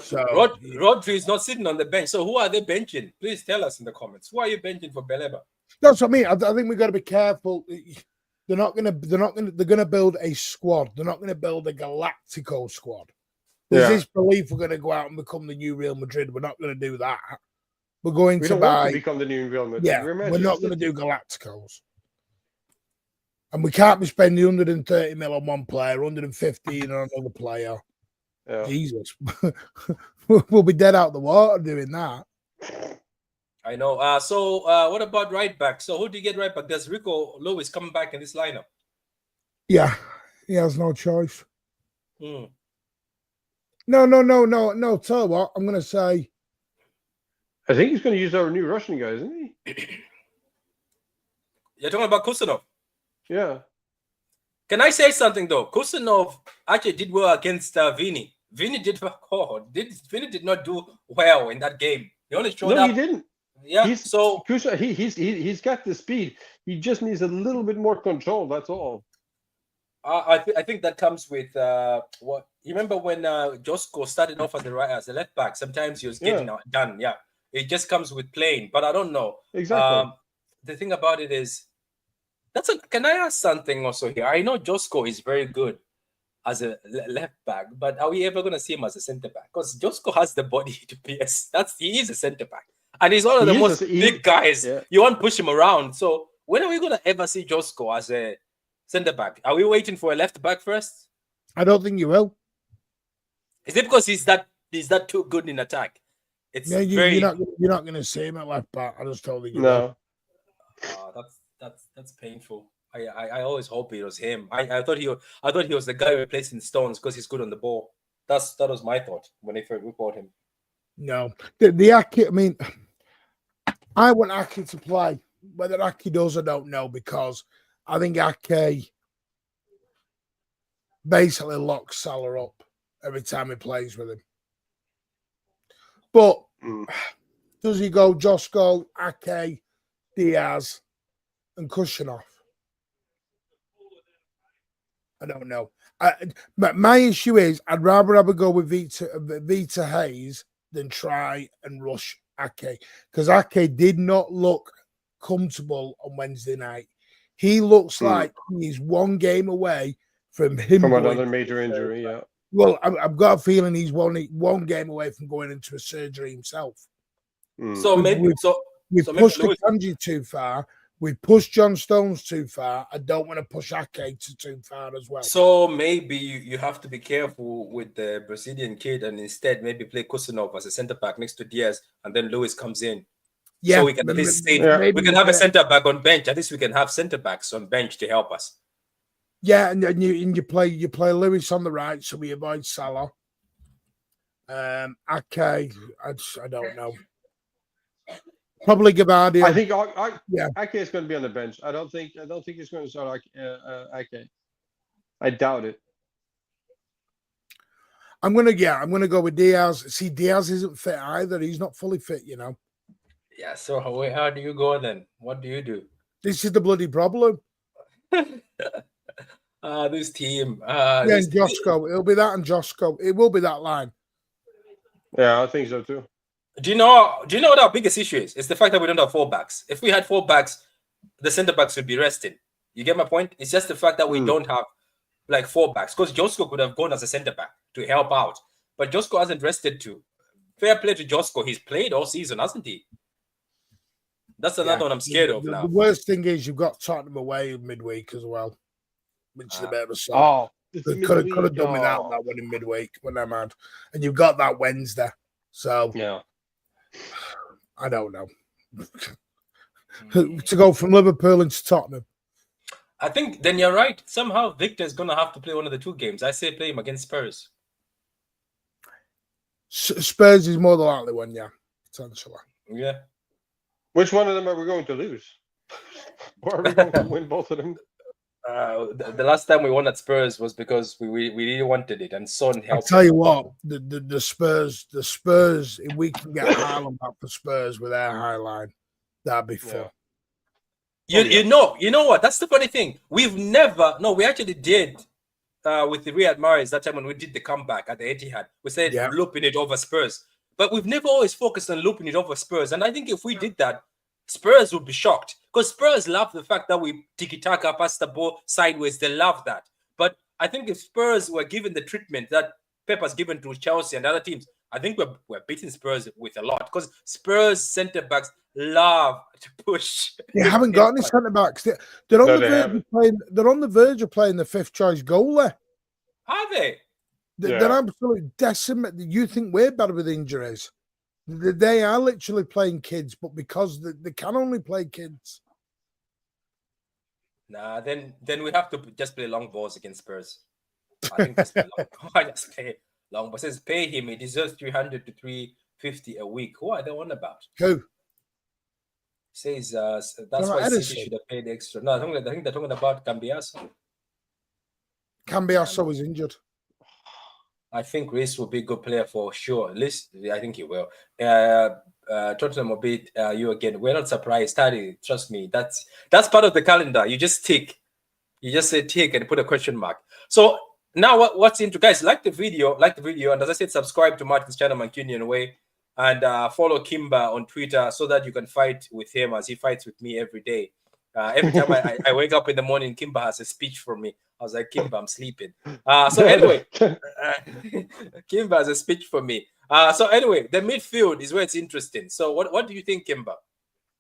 So
Rodri is not sitting on the bench. So who are they benching? Please tell us in the comments. Who are you benching for Baleba?
That's what I mean. I think we've got to be careful. They're going to build a squad. They're not going to build a Galactico squad. There's this belief we're going to go out and become the new Real Madrid. We're not going to do that. We're going to
want to become the new Real Madrid.
Yeah, we're not going to do Galacticos. And we can't be spending 130 mil on one player, 115 on another player.
Yeah.
Jesus. We'll be dead out the water doing that.
I know. So what about right back? So who do you get right back? Does Rico Lewis come back in this lineup?
Yeah, he has no choice.
No.
Tell you what, I'm going to say.
I think he's going to use our new Russian guy, isn't he?
You're talking about Kusanov?
Yeah.
Can I say something though? Kusanov actually did well against Vini. Vini did not do well in that game. He only showed up.
No, he didn't.
Yeah.
He's got the speed. He just needs a little bit more control. That's all.
I think that comes with what you remember when Josko started off as a left back. Sometimes he was getting done. Yeah, it just comes with playing. But I don't know
exactly.
The thing about it is can I ask something also here? I know Josko is very good as a left back, but are we ever going to see him as a centre back? Because Josko has the body to be he is a centre back, and he's one of the most big guys. Yeah. You won't push him around. So when are we going to ever see Josko as a centre back? Are we waiting for a left back first?
I don't think you will.
Is it because he's that too good in attack? It's
you're not going to see him at left back. I just told you.
No.
That's painful. I always hope it was him. I thought he was the guy replacing Stones because he's good on the ball. That was my thought when they first bought him.
No, the Aki. I mean, I want Aki to play. Whether Aki does, I don't know, because I think Aki basically locks Salah up every time he plays with him. But does he go Josko, Ake, Diaz, and Kushanoff? I don't know. My issue is I'd rather have a go with Vita Hayes than try and rush Ake, because Ake did not look comfortable on Wednesday night. He looks like he's one game away from
another major injury. Yeah.
Well, I've got a feeling he's one game away from going into a surgery himself.
So maybe
we've pushed Kanji too far. We pushed John Stones too far. I don't want to push Ake too far as well.
So maybe you have to be careful with the Brazilian kid and instead maybe play Kusanov as a centre back next to Diaz, and then Lewis comes in.
Yeah,
so we can at least we can have a centre back on bench. At least we can have centre backs on bench to help us.
Yeah, and you play Lewis on the right, so we avoid Salah. Ake, I don't know. Probably Gavardia.
I think Ake is going to be on the bench. I don't think he's going to start Ake. I doubt it.
I'm gonna go with Diaz. See, Diaz isn't fit either. He's not fully fit, you know.
Yeah. So how do you go then? What do you do?
This is the bloody problem.
This team.
And Josko. It'll be that and Josko. It will be that line.
Yeah, I think so too.
Do you know what our biggest issue is? It's the fact that we don't have full backs. If we had full backs, the centre backs would be rested. You get my point? It's just the fact that we don't have like full backs, because Josko could have gone as a centre back to help out, but Josko hasn't rested too. Fair play to Josko. He's played all season, hasn't he? That's another one I'm scared of now.
The worst thing is you've got Tottenham away midweek as well, which is a bit of a song. Could have done without that one in midweek, but never mind. And you've got that Wednesday, so
yeah.
I don't know. To go from Liverpool into Tottenham.
I think then you're right. Somehow Victor's going to have to play one of the two games. I say play him against Spurs.
Spurs is more the likely one, yeah, potentially.
Yeah.
Which one of them are we going to lose? Or are we going to win both of them?
The last time we won at Spurs was because we really wanted it, and Son helped.
I'll tell you what, the Spurs, if we can get Haaland back for Spurs with their high line, that'd be fun.
You know what? That's the funny thing. We actually did with the Riyad Mahrez that time when we did the comeback at the Etihad. We said looping it over Spurs, but we've never always focused on looping it over Spurs. And I think if we did that, Spurs would be shocked, because Spurs love the fact that we tiki-taka, pass the ball sideways. They love that. But I think if Spurs were given the treatment that Pep has given to Chelsea and other teams, I think we're beating Spurs with a lot, because Spurs centre-backs love to push.
They haven't got any centre-backs. They're on the verge of playing the fifth choice goalie.
Are they?
They're absolutely decimated. You think we're bad with injuries? They are literally playing kids, but because they can only play kids.
Nah, then we have to just play long balls against Spurs. I think just play long balls. Says pay him. He deserves 300 to 350 a week. Who are they on about?
Who?
Says that's why City should have paid extra. No, I think they're talking about Cambiasso.
Cambiasso was injured.
I think Reece will be a good player for sure. At least I think he will. Tottenham will beat you again. We're not surprised, Taddy. Trust me. That's part of the calendar. You just tick. You just say tick and put a question mark. So now what's into, guys? Like the video, and as I said, subscribe to Martin's channel, Mancunian Way, and follow Kimba on Twitter so that you can fight with him as he fights with me every day. Every time I wake up in the morning, Kimba has a speech for me. I was like, Kimba, I'm sleeping. So anyway, Kimba has a speech for me. So anyway, the midfield is where it's interesting. So what do you think, Kimba?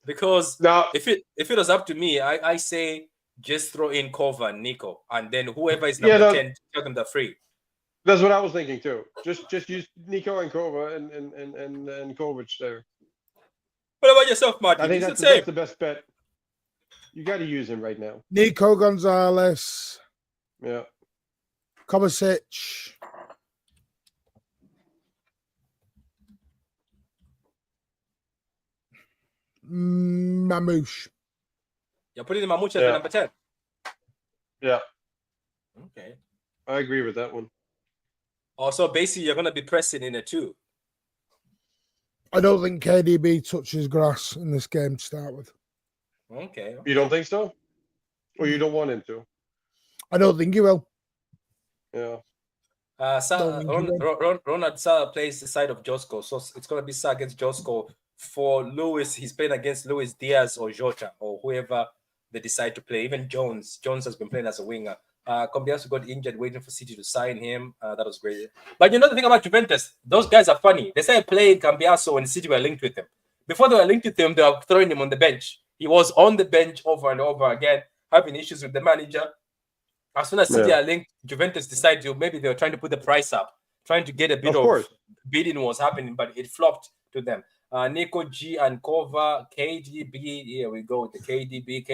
Because now, if it was up to me, I say just throw in Kova and Nico, and then whoever is number 10, tell them they're free.
That's what I was thinking too. Just use Nico and Kova and Kovac there.
What about yourself, Martin?
I think that's the best bet. You got to use him right now.
Nico Gonzalez.
Yeah.
Kovacic. Mamouche.
You're putting Mamouche as the number 10?
Yeah.
Okay.
I agree with that one.
Also, basically, you're going to be pressing in a 2.
I don't think KDB touches grass in this game to start with.
Okay.
You don't think so? Or you don't want him to?
I don't think he will.
Yeah.
Ronald Salah plays the side of Josko, so it's going to be Salah against Josko. For Lewis, he's playing against Luis Diaz or Jota or whoever they decide to play. Even Jones has been playing as a winger. Cambiasso got injured, waiting for City to sign him. That was great. But you know the thing about Juventus, those guys are funny. They started playing Cambiasso when City were linked with him. Before they were linked with him, they were throwing him on the bench. He was on the bench over and over again, having issues with the manager. As soon as City are linked, Juventus decided maybe they were trying to put the price up, trying to get a bit of bidding was happening, but it flopped to them. Nico G and Kova, KDB. Here we go with the KDB.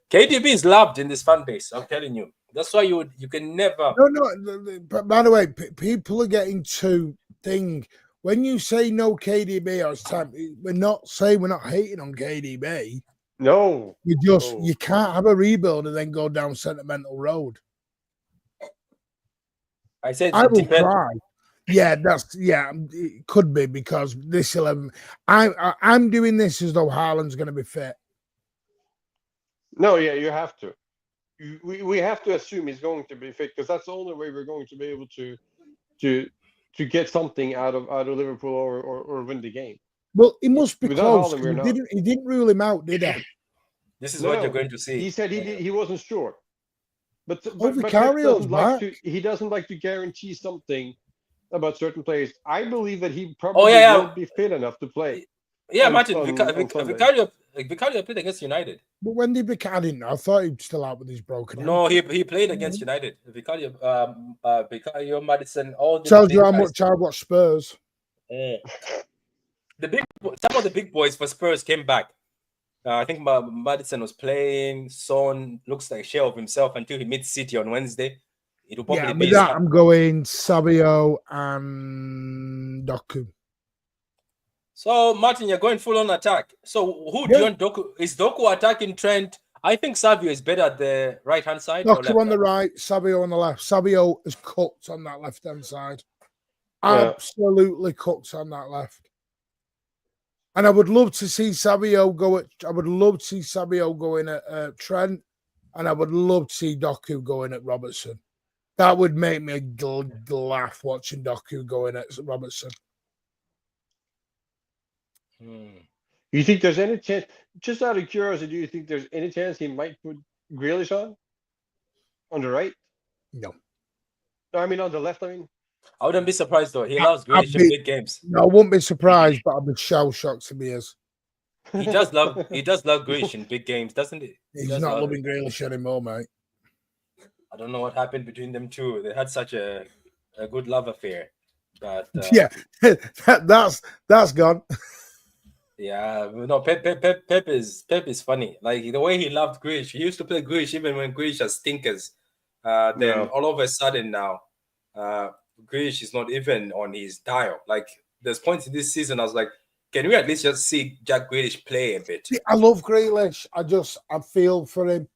KDB is loved in this fan base. I'm telling you. That's why you can never.
No. But by the way, people are getting too thing. When you say no KDB, or it's time, we're not saying we're not hating on KDB.
No,
you can't have a rebuild and then go down sentimental road.
I said
I will try. Yeah, it could be because this 11. I'm doing this as though Haaland's going to be fit.
No, yeah, you have to. We have to assume he's going to be fit because that's the only way we're going to be able to get something out of Liverpool or win the game.
Well, he must be
Without
close.
Haaland,
He didn't rule him out, did he?
This is what you're going to see.
He said he wasn't sure. But
Vicario's
he doesn't like to guarantee something about certain players. I believe that he probably won't be fit enough to play.
Yeah, Martin, Vicario played against United.
But when did Vicario? I thought he was still out with his broken hand.
No, he played against United. Vicario, Madison, all the
tells you how much I watch Spurs.
Some of the big boys for Spurs came back. I think Madison was playing. Son looks like a shell of himself until he meets City on Wednesday. It'll probably be.
With that, I'm going Sabio and Doku.
So, Martin, you're going full on attack. So, who do you want Doku? Is Doku attacking Trent? I think Savio is better at the right-hand side.
Doku on the right, Sabio on the left. Sabio is cooked on that left-hand side. Absolutely cooked on that left. And I would love to see Sabio go at. I would love to see Sabio going at Trent, and I would love to see Doku going at Robertson. That would make me laugh watching Doku going at Robertson.
You think there's any chance? Just out of curiosity, do you think there's any chance he might put Grealish on the right?
No.
I mean on the left. I
wouldn't be surprised though. He loves Grealish in big games.
No, I wouldn't be surprised, but I'd be shell shocked if he is.
He does love Grealish in big games, doesn't he?
He's not loving Grealish anymore, mate.
I don't know what happened between them two. They had such a good love affair. But
that's gone.
Yeah, no, Pep is funny. Like the way he loved Grealish. He used to play Grealish even when Grealish has stinkers. Then all of a sudden now, Grealish is not even on his dial. Like there's points in this season I was like, can we at least just see Jack Grealish play a bit?
I love Grealish. I feel for him.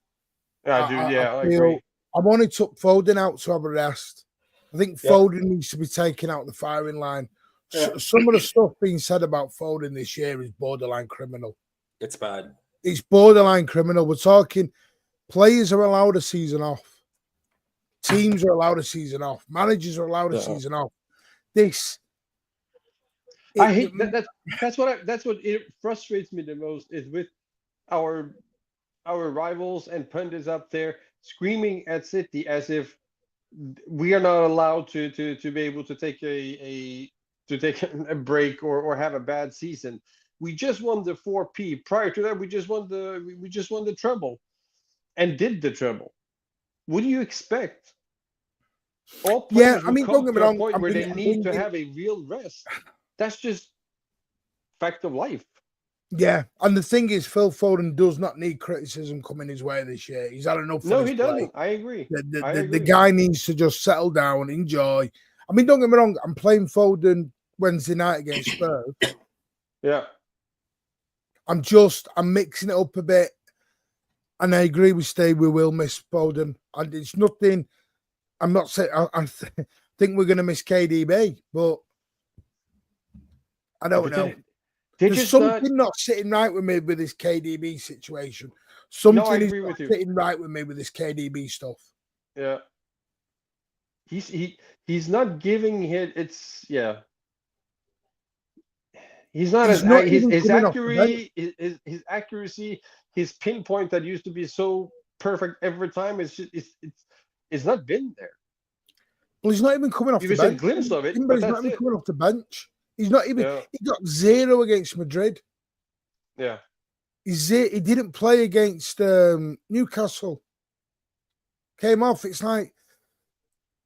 Yeah, I agree.
I wanted to Foden out to have a rest. I think Foden needs to be taken out the firing line. Yeah. Some of the stuff being said about Foden this year is borderline criminal.
It's bad.
It's borderline criminal. We're talking players are allowed a season off. Teams are allowed a season off. Managers are allowed a season off.
I hate that. That's what it frustrates me the most is with our rivals and pundits up there screaming at City as if we are not allowed to be able to take a break or have a bad season. We just won the 4P. Prior to that, we just won the treble and did the treble. What do you expect? All players will come to a point where they need to have a real rest. That's just fact of life.
Yeah, and the thing is, Phil Foden does not need criticism coming his way this year. He's had enough.
No, he doesn't. I agree.
The guy needs to just settle down, enjoy. I mean, don't get me wrong. I'm playing Foden Wednesday night against Spurs.
Yeah.
I'm mixing it up a bit. And I agree with Steve, we will miss Foden. And it's nothing, I'm not saying, I think we're going to miss KDB, but I don't know.
They're
There's
just
something not sitting right with me with this KDB situation.
No, I
Something is
agree
not
with you.
sitting right with me with this KDB stuff.
Yeah. He's not giving it. It's He's not
He's
as
not
his
even coming off the bench.
his accuracy, his pinpoint that used to be so perfect every time. It's just it's not been there.
Well, he's not even coming off
You've
the
seen a
bench.
glimpse of it,
But
but
he's not
that's
even
it.
coming off the bench. He's not even.
Yeah.
He got 0 against Madrid.
Yeah.
He didn't play against Newcastle. Came off. It's like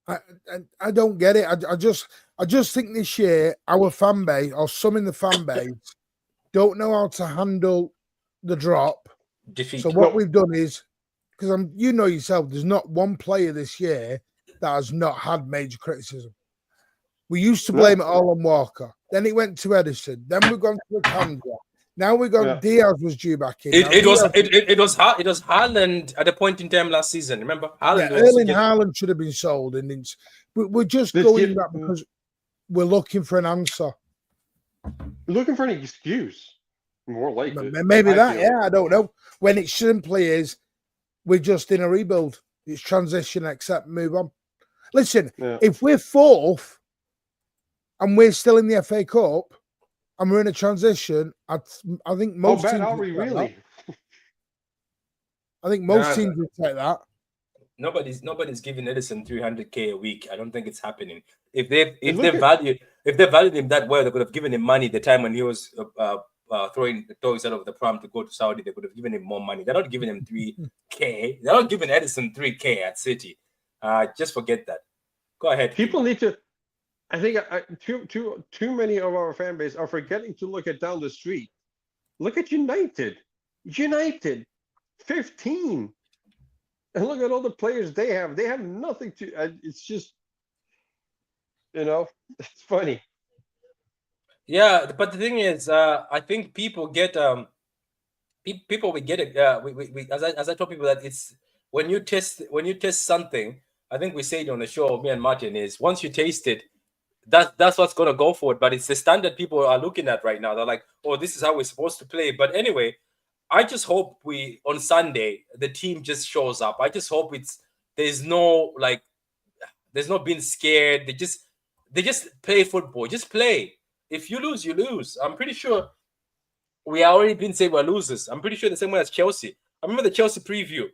I don't get it. I just think this year our fan base or some in the fan base don't know how to handle the drop.
Defeat.
So what we've done is, because you know yourself, there's not one player this year that has not had major criticism. We used to blame it all on Walker. Then it went to Edison. Then we've gone to Kanza. Now we got Diaz was due back in.
It was Haaland at a point in time last season. Remember, Haaland
Erling Haaland should have been sold, and we're just going that because we're looking for an answer.
Looking for an excuse, more likely.
Maybe that, I don't know. When it simply is, we're just in a rebuild. It's transition, accept, move on. Listen, if we're fourth and we're still in the FA Cup and we're in a transition, I think most teams.
How bad are we really?
I think most teams would take that.
Nobody's giving Edison 300k a week. I don't think it's happening. If they valued him that well, they could have given him money the time when he was throwing the toys out of the pram to go to Saudi. They could have given him more money. They're not giving him 3k. They're not giving Edison 3k at City. Just forget that. Go ahead.
People need to. I think too many of our fan base are forgetting to look at down the street. Look at United. 15. And look at all the players they have. They have nothing to. It's just, it's funny.
Yeah, but the thing is, I think people get people we get it. We as I told people that it's when you test something. I think we say it on the show. Me and Martin is once you taste it, that's what's gonna go for it. But it's the standard people are looking at right now. They're like, oh, this is how we're supposed to play. But anyway, I just hope on Sunday the team just shows up. I just hope there's no being scared. They just play football. Just play. If you lose, you lose. I'm pretty sure we already been saying we're losers. I'm pretty sure the same way as Chelsea. I remember the Chelsea preview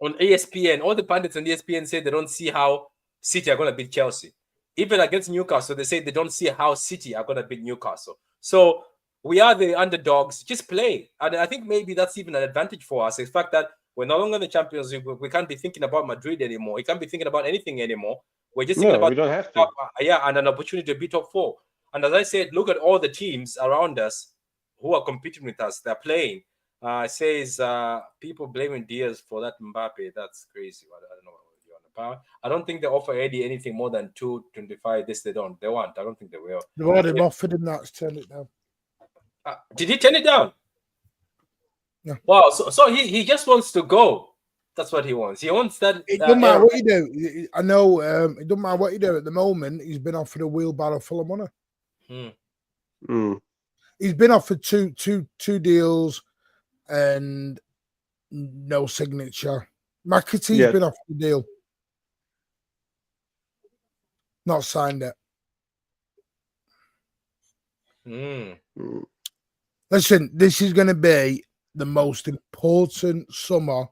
on ESPN. All the pundits on ESPN say they don't see how City are going to beat Chelsea. Even against Newcastle, they say they don't see how City are going to beat Newcastle. So we are the underdogs. Just play. And I think maybe that's even an advantage for us. The fact that we're no longer in the Champions League. We can't be thinking about Madrid anymore. We can't be thinking about anything anymore. We're just thinking about
we don't have to.
And an opportunity to be top 4. And as I said, look at all the teams around us who are competing with us. They're playing. It says people blaming Diaz for that Mbappe. That's crazy. I don't know what you're on about. I don't think they offer Eddie anything more than 225. This they don't. They want. I don't think they will.
They've already offered him that to turn it down.
Did he turn it down?
Yeah.
Wow. So he just wants to go. That's what he wants. He wants that.
It doesn't matter what you do. I know it doesn't matter what you do. At the moment, he's been offered a wheelbarrow full of money. He's been offered two deals and no signature. McAtee's been offered a deal. Not signed it. Listen, this is going to be the most important summer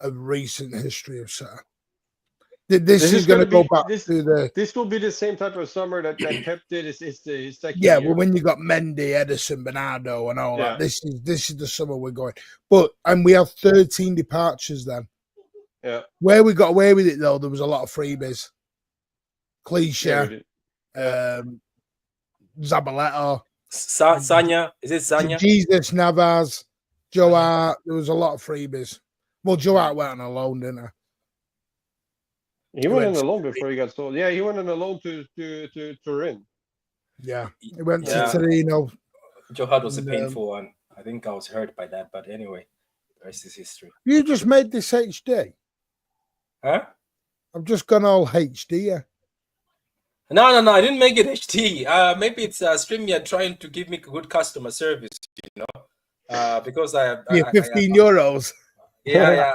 of recent history of City. This is going to go back to the.
This will be the same type of summer that Pep did. It's the second
year.
Well,
when you got Mendy, Edison, Bernardo, and all that. This is the summer we're going. And we have 13 departures then.
Yeah.
Where we got away with it though, there was a lot of freebies. Cliche. Zabaleta.
Sanya. Is it Sanya?
Jesus Navas. Joe Hart. There was a lot of freebies. Well, Joe Hart went on a loan, didn't he?
He went on a loan before he got sold. Yeah, he went on a loan to Turin.
Yeah, he went to Torino.
Joe Hart was a painful one. I think I was hurt by that, but anyway, the rest is history.
You just made this HD?
Huh?
I've just gone all HD.
No. I didn't make it HD. Maybe it's StreamYard trying to give me good customer service, because
Yeah, €15.
Yeah.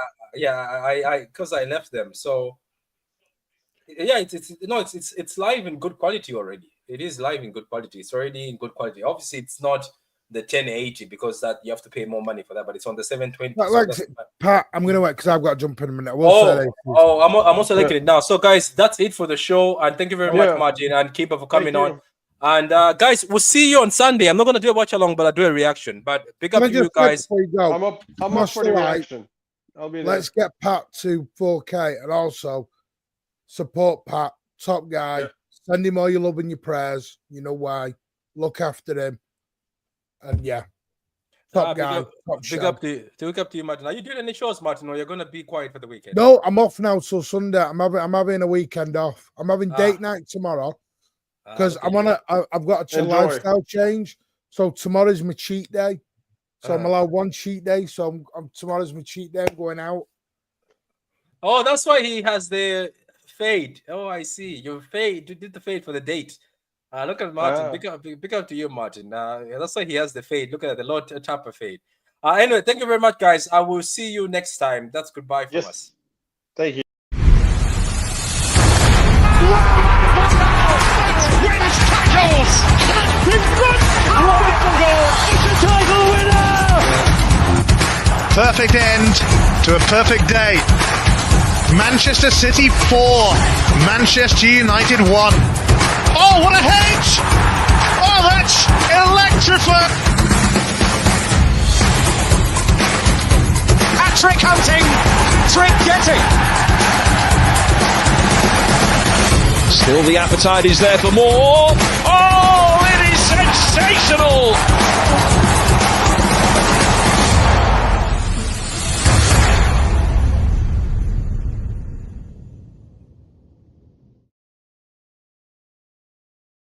Because I left them. So yeah, it's live in good quality already. It is live in good quality. It's already in good quality. Obviously, it's not the 1080 because that you have to pay more money for that, but it's on the 720.
Pat, I'm gonna wait because I've got to jump in a minute.
I'm also liking it now. So guys, that's it for the show, and thank you very much, Martin and Keeper, for coming on. And guys, we'll see you on Sunday. I'm not gonna do a watch along, but I'll do a reaction. But big up to you guys.
I'm up for the reaction. I'll be there.
Let's get Pat to 4K and also support Pat, top guy. Yeah. Send him all your love and your prayers. You know why. Look after him. And yeah. Top guy.
Big up to you, Martin. Are you doing any shows, Martin, or you're gonna be quiet for the weekend?
No, I'm off now till Sunday. I'm having a weekend off. I'm having date night tomorrow. Because I've got a lifestyle change. So tomorrow's my cheat day. So I'm allowed one cheat day. So tomorrow's my cheat day. I'm going out.
Oh, that's why he has the fade. Oh, I see. You did the fade for the date. Look at Martin. Big up to you, Martin. That's why he has the fade. Look at the Lord Tapper fade. Anyway, thank you very much, guys. I will see you next time. That's goodbye from us.
Thank you.
Wins tackles. It's a title winner.
Perfect end to a perfect day. Manchester City 4, Manchester United 1. Oh, what a hedge! Oh, that's electrifying!
Hat-trick hunting, trick getting. Still the appetite is there for more. Oh, it is sensational!